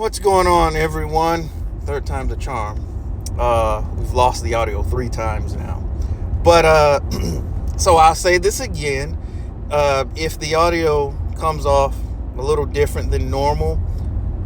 What's going on, everyone? Third time's a charm. We've lost the audio 3 times now. But, so I'll say this again. If the audio comes off a little different than normal,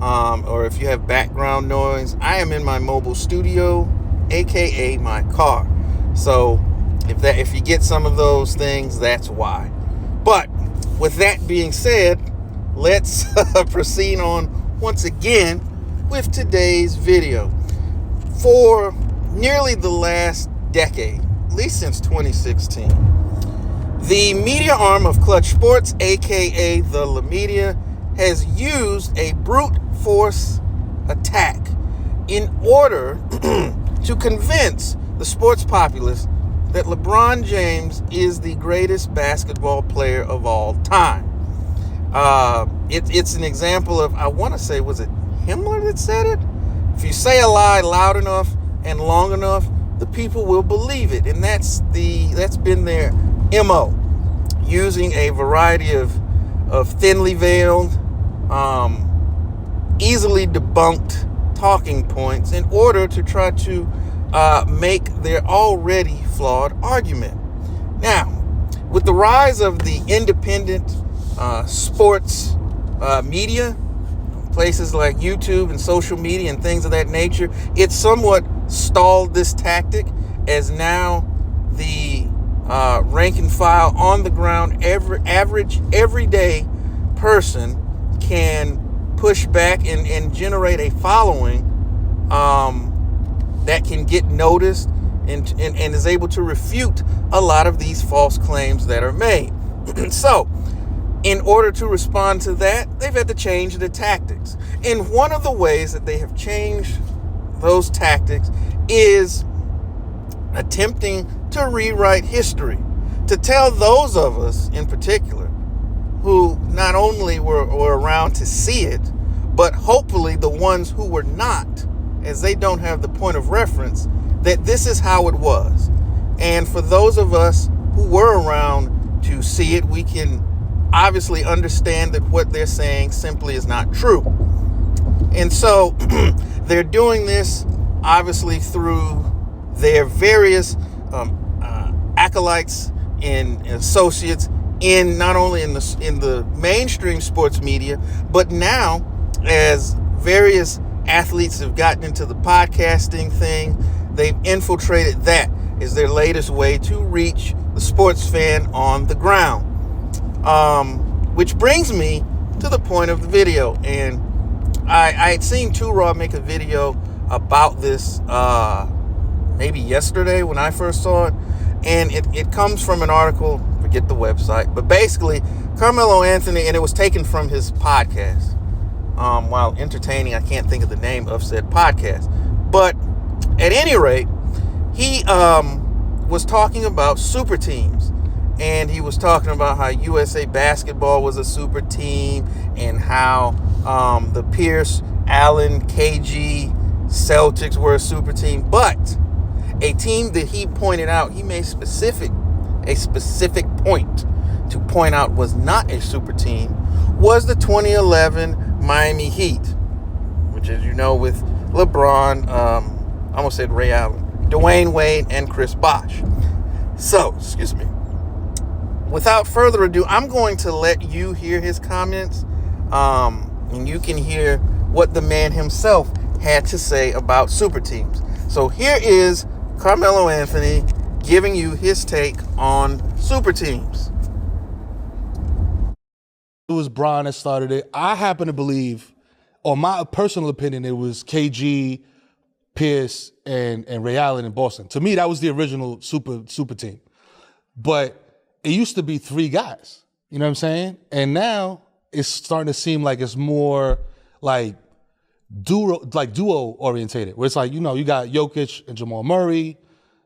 or if you have background noise, I am in my mobile studio, aka my car. So if you get some of those things, that's why. But with that being said, let's proceed on once again with today's video. For nearly the last decade, at least since 2016, the media arm of Clutch Sports, aka the La Media, has used a brute force attack in order to convince the sports populace that LeBron James is the greatest basketball player of all time. It's an example of, I want to say, was it Himmler that said it? If you say a lie loud enough and long enough, the people will believe it. And that's been their MO, using a variety of thinly veiled, easily debunked talking points in order to try to make their already flawed argument. Now, with the rise of the independent sports media, places like YouTube and social media and things of that nature, it somewhat stalled this tactic, as now the rank and file, on the ground, average everyday person can push back and generate a following that can get noticed and is able to refute a lot of these false claims that are made. So, in order to respond to that, they've had to change the tactics. And one of the ways that they have changed those tactics is attempting to rewrite history, to tell those of us in particular who not only were around to see it, but hopefully the ones who were not, as they don't have the point of reference, that this is how it was. And for those of us who were around to see it, we can obviously understand that what they're saying simply is not true. And so they're doing this obviously through their various acolytes and associates in not only in the mainstream sports media, but now as various athletes have gotten into the podcasting thing, they've infiltrated that as their latest way to reach the sports fan on the ground. Which brings me to the point of the video. And I had seen Too Raw make a video about this maybe yesterday when I first saw it. And it comes from an article, forget the website, but basically Carmelo Anthony, and it was taken from his podcast. While entertaining, I can't think of the name of said podcast. But at any rate, he was talking about super teams. And he was talking about how USA Basketball was a super team, and how the Pierce, Allen, KG Celtics were a super team. But a team that he pointed out, he made a specific point to point out was not a super team, was the 2011 Miami Heat, which, as you know, with LeBron, I almost said Ray Allen, Dwayne Wade, and Chris Bosh. So, excuse me. Without further ado, I'm going to let you hear his comments, and you can hear what the man himself had to say about super teams. So here is Carmelo Anthony giving you his take on super teams. It was Bron that started it. I happen to believe, or my personal opinion, it was KG, Pierce, and Ray Allen in Boston. To me, that was the original super team. But it used to be 3 guys, you know what I'm saying? And now it's starting to seem like it's more like duo orientated, where it's like, you know, you got Jokic and Jamal Murray,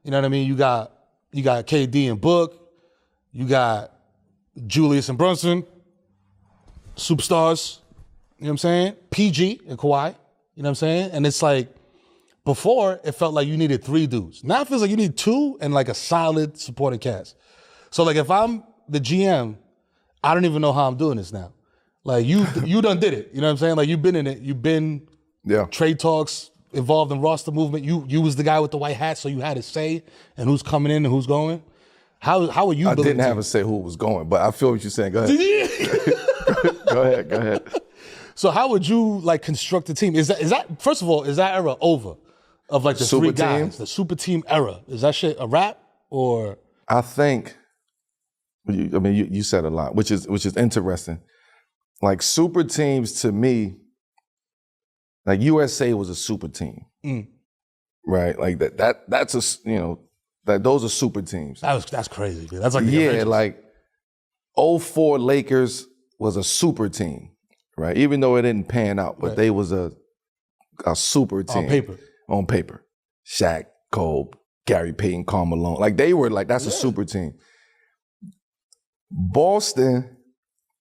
you know what I mean? You got KD and Book, you got Julius and Brunson, superstars, you know what I'm saying? PG and Kawhi, you know what I'm saying? And it's like, before it felt like you needed 3 dudes. Now it feels like you need 2 and like a solid supporting cast. So like if I'm the GM, I don't even know how I'm doing this now. Like you done did it. You know what I'm saying? Like you've been in it. You've been Yeah. Trade talks involved in roster movement. You was the guy with the white hat, so you had a say in who's coming in and who's going. How are you? I building didn't have team? a say who was going, but I feel what you're saying. Go ahead. Go ahead. So how would you like construct a team? Is that first of all, is that era over? Of like the Super three team? guys, the super team era. Is that shit a wrap or? I think, you said a lot, which is interesting. Like super teams to me, like USA was a super team, right? Like that's like those are super teams. That's crazy, dude. That's like the Yeah, Avengers. like 04 Lakers was a super team, right? Even though it didn't pan out, but they was a super team. On paper. Shaq, Kobe, Gary Payton, Carmelo. Like they were like, that's a super team. Boston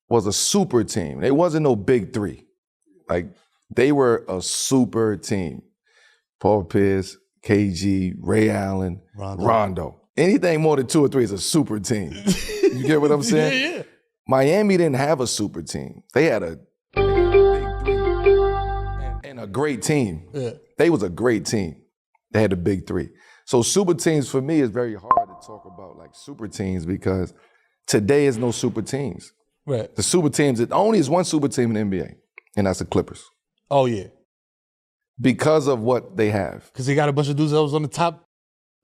was a super team. It wasn't no big three. Like they were a super team. Paul Pierce, KG, Ray Allen, Rondo. Anything more than 2 or 3 is a super team. You get what I'm saying? Yeah. Miami didn't have a super team. They had a big three and a great team. Yeah. They was a great team. They had the big three. So super teams for me is very hard to talk about like super teams because today is no super teams. Right. The super teams, it only is one super team in the NBA, and that's the Clippers. Oh yeah. Because of what they have. Because they got a bunch of dudes that was on the top.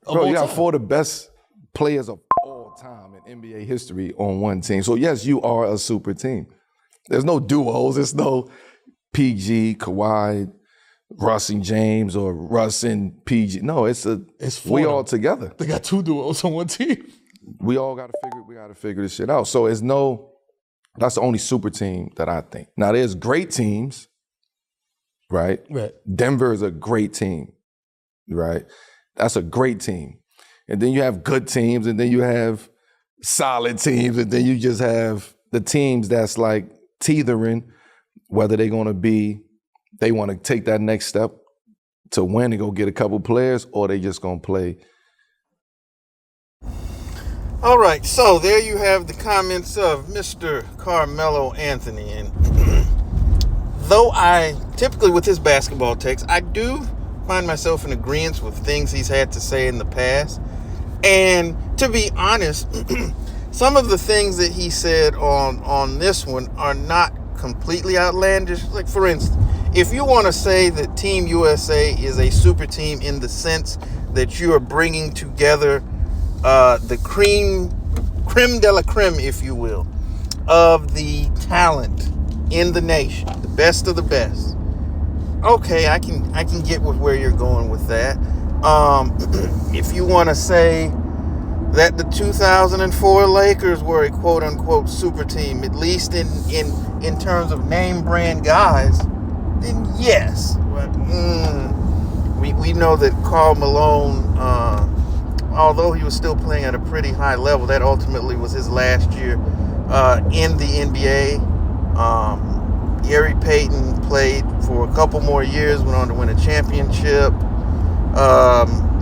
Bro, you got 4 of the best players of all time in NBA history on one team. So yes, you are a super team. There's no duos. There's no PG, Kawhi, Russ and James, or Russ and PG. No, it's we all together. They got 2 duos on one team. We all got to figure this shit out. So that's the only super team that I think. Now there's great teams, right? Right. Denver is a great team, right? That's a great team. And then you have good teams, and then you have solid teams, and then you just have the teams that's like teetering, whether they want to take that next step to win and go get a couple players, or they just going to play. All right, so there you have the comments of Mr. Carmelo Anthony. And though I typically with his basketball takes, I do find myself in agreement with things he's had to say in the past. And to be honest, some of the things that he said on this one are not completely outlandish. Like, for instance, if you want to say that Team USA is a super team in the sense that you are bringing together the creme de la creme, if you will, of the talent in the nation, the best of the best. Okay, I can get with where you're going with that. If you want to say that the 2004 Lakers were a quote unquote super team, at least in terms of name brand guys, then yes. But, we know that Karl Malone, although he was still playing at a pretty high level, that ultimately was his last year in the NBA. Gary Payton played for a couple more years, went on to win a championship.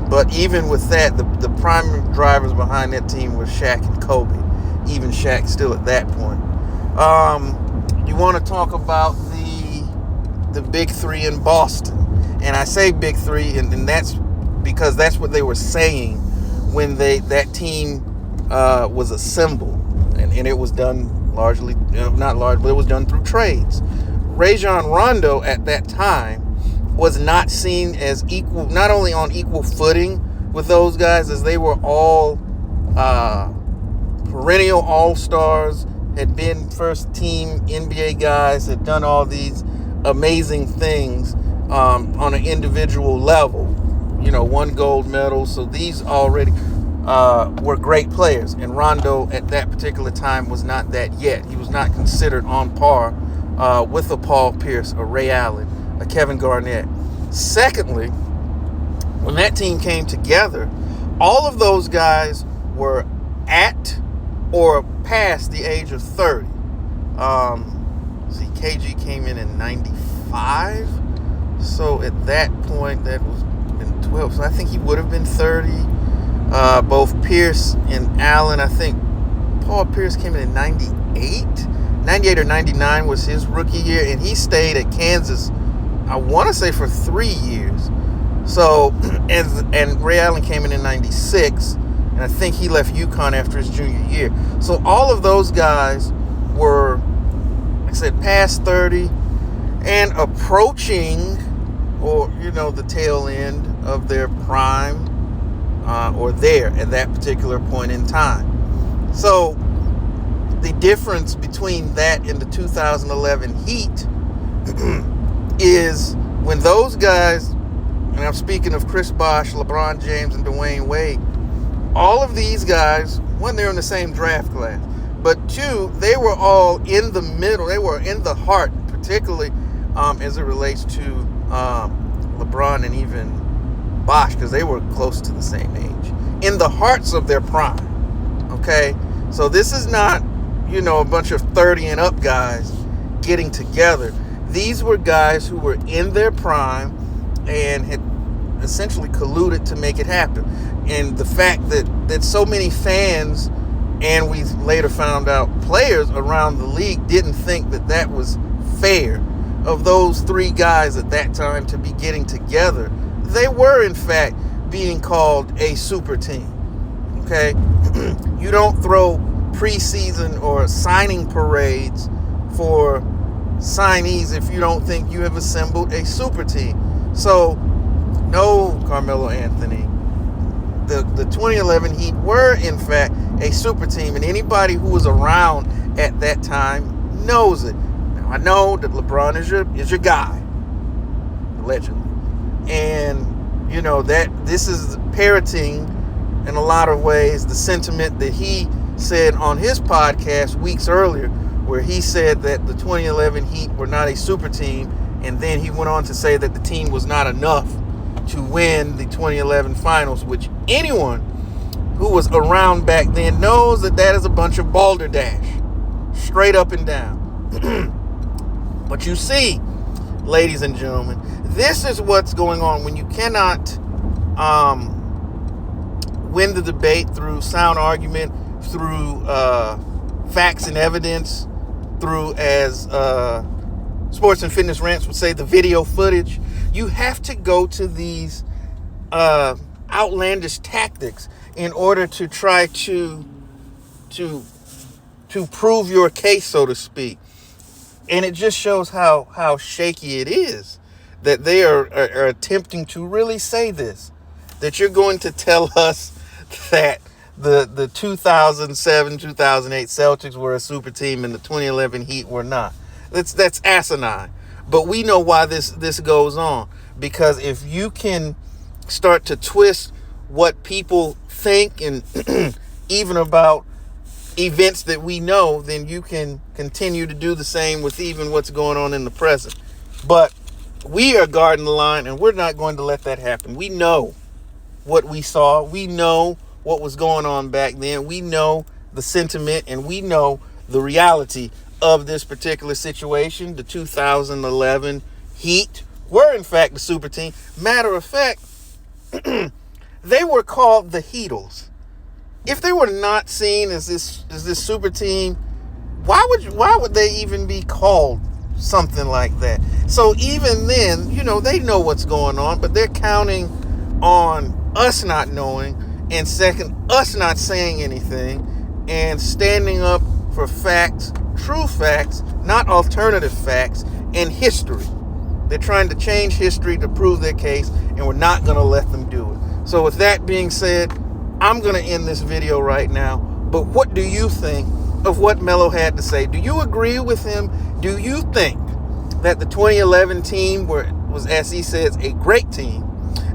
But even with that, the primary drivers behind that team were Shaq and Kobe. Even Shaq still at that point. You want to talk about the big three in Boston. And I say big three, and that's because that's what they were saying when that team was assembled. And it was done largely, not large, but it was done through trades. Rajon Rondo at that time was not seen as equal, not only on equal footing with those guys, as they were all perennial all-stars, had been first-team NBA guys, had done all these amazing things on an individual level. Won gold medals. So these already were great players. And Rondo at that particular time was not that yet. He was not considered on par with a Paul Pierce, a Ray Allen, a Kevin Garnett. Secondly, when that team came together, all of those guys were at or past the age of 30. KG came in 95. So at that point, that was in 12. So I think he would have been 30. Both Pierce and Allen, I think Paul Pierce came in 98. 98 or 99 was his rookie year, and he stayed at Kansas I want to say for 3 years. So, and Ray Allen came in 96, and I think he left UConn after his junior year. So all of those guys were, like I said, past 30 and approaching, or, the tail end of their prime, or there at that particular point in time. So the difference between that and the 2011 Heat is when those guys, and I'm speaking of Chris Bosh, LeBron James, and Dwayne Wade, all of these guys, one, they're in the same draft class, but two, they were all in the middle. They were in the heart, particularly as it relates to LeBron and even Bosh, because they were close to the same age, in the hearts of their prime. Okay, so this is not, a bunch of 30 and up guys getting together. These were guys who were in their prime and had essentially colluded to make it happen. And the fact that so many fans, and we later found out players around the league, didn't think that was fair of those three guys at that time to be getting together. They were, in fact, being called a super team. Okay? You don't throw preseason or signing parades for signees if you don't think you have assembled a super team. So, no, Carmelo Anthony. The 2011 Heat were, in fact, a super team, and anybody who was around at that time knows it. Now, I know that LeBron is your guy, allegedly, and that this is parroting in a lot of ways the sentiment that he said on his podcast weeks earlier, where he said that the 2011 Heat were not a super team, and then he went on to say that the team was not enough to win the 2011 finals, which anyone who was around back then knows that is a bunch of balderdash, straight up and down. But you see, ladies and gentlemen, this is what's going on when you cannot win the debate through sound argument, through facts and evidence, through, as Sports and Fitness Rants would say, the video footage. You have to go to these outlandish tactics in order to try to prove your case, so to speak. And it just shows how shaky it is that they are attempting to really say this, that you're going to tell us that the 2007, 2008 Celtics were a super team and the 2011 Heat were not. That's asinine. But we know why this goes on, because if you can start to twist what people think and even about events that we know, then you can continue to do the same with even what's going on in the present. But we are guarding the line, and we're not going to let that happen. We know what we saw. We know what was going on back then. We know the sentiment, and we know the reality of this particular situation. The 2011 Heat were, in fact, the super team. Matter of fact, they were called the Heatles. If they were not seen as this super team, why would they even be called something like that? So even then, they know what's going on, but they're counting on us not knowing, and second, us not saying anything, and standing up for facts, true facts, not alternative facts, and history. They're trying to change history to prove their case, and we're not going to let them do it. So with that being said, I'm going to end this video right now. But what do you think of what Melo had to say? Do you agree with him? Do you think that the 2011 team was, as he says, a great team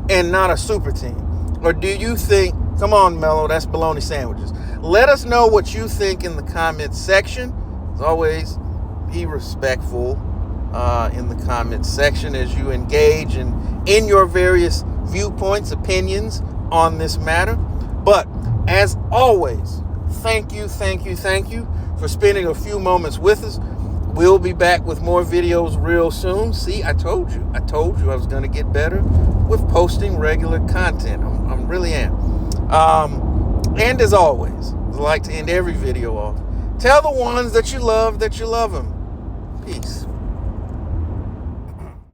and not a super team? Or do you think, come on, Melo, that's bologna sandwiches? Let us know what you think in the comments section. As always, be respectful in the comments section as you engage in your various viewpoints, opinions on this matter. But as always, thank you for spending a few moments with us. We'll be back with more videos real soon. See, I told you I was going to get better with posting regular content. I really am. And as always, I like to end every video off. Tell the ones that you love them. Peace.